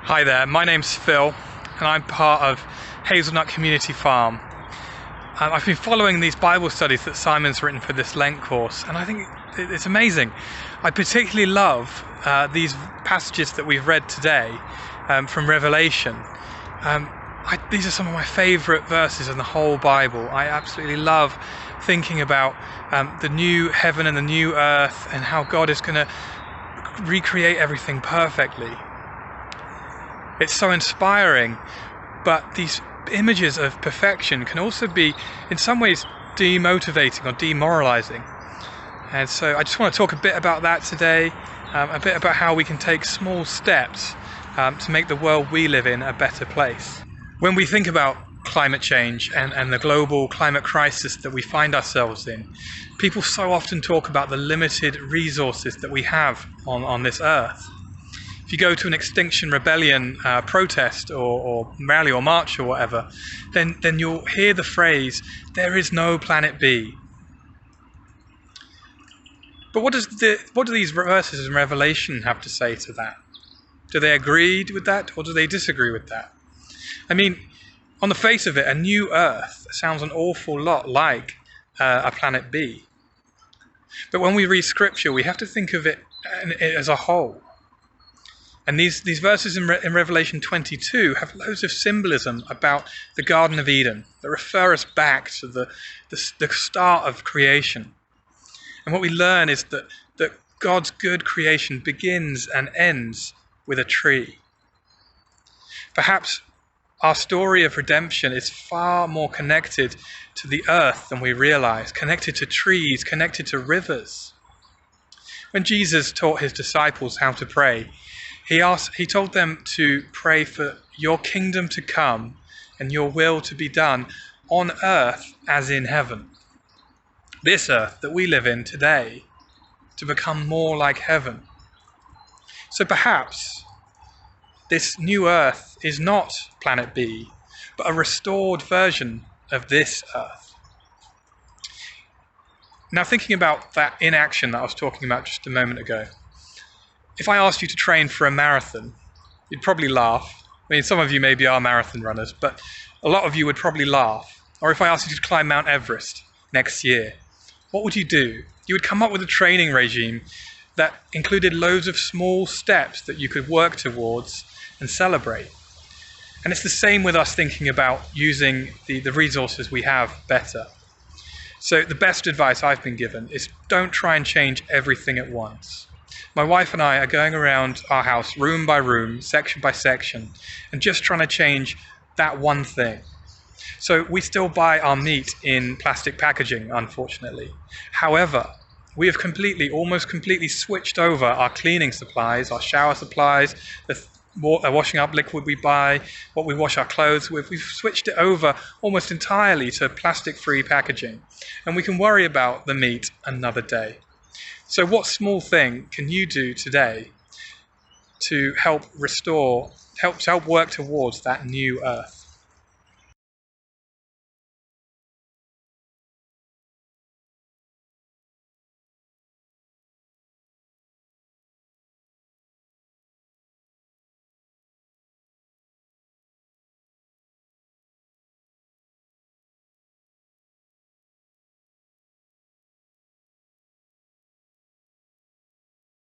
Hi there, my name's Phil and I'm part of Hazelnut Community Farm. I've been following these Bible studies that Simon's written for this Lent course, and I think it's amazing. I particularly love these passages that we've read today from Revelation. These are some of my favourite verses in the whole Bible. I absolutely love thinking about the new heaven and the new earth and how God is going to recreate everything perfectly. It's so inspiring, but these images of perfection can also be, in some ways, demotivating or demoralizing. And so I just want to talk a bit about that today, a bit about how we can take small steps to make the world we live in a better place. When we think about climate change and the global climate crisis that we find ourselves in, people so often talk about the limited resources that we have on this earth. If you go to an Extinction Rebellion protest or rally or march or whatever, then you'll hear the phrase, "There is no planet B." But what do these verses in Revelation have to say to that? Do they agree with that, or do they disagree with that? I mean, on the face of it, a new Earth sounds an awful lot like a planet B. But when we read Scripture, we have to think of it as a whole. And these verses in Revelation 22 have loads of symbolism about the Garden of Eden that refer us back to the start of creation. And what we learn is that God's good creation begins and ends with a tree. Perhaps our story of redemption is far more connected to the earth than we realize, connected to trees, connected to rivers. When Jesus taught his disciples how to pray, he told them to pray for your kingdom to come and your will to be done on earth as in heaven. This earth that we live in today, to become more like heaven. So perhaps this new earth is not planet B, but a restored version of this earth. Now, thinking about that inaction that I was talking about just a moment ago, if I asked you to train for a marathon, you'd probably laugh. I mean, some of you maybe are marathon runners, but a lot of you would probably laugh. Or if I asked you to climb Mount Everest next year, what would you do? You would come up with a training regime that included loads of small steps that you could work towards and celebrate. And it's the same with us thinking about using the resources we have better. So the best advice I've been given is don't try and change everything at once. My wife and I are going around our house room by room, section by section, and just trying to change that one thing. So we still buy our meat in plastic packaging, unfortunately. However, we have almost completely switched over our cleaning supplies, our shower supplies, the washing up liquid we buy, what we wash our clothes with. We've switched it over almost entirely to plastic-free packaging, and we can worry about the meat another day. So what small thing can you do today to help work towards that new earth?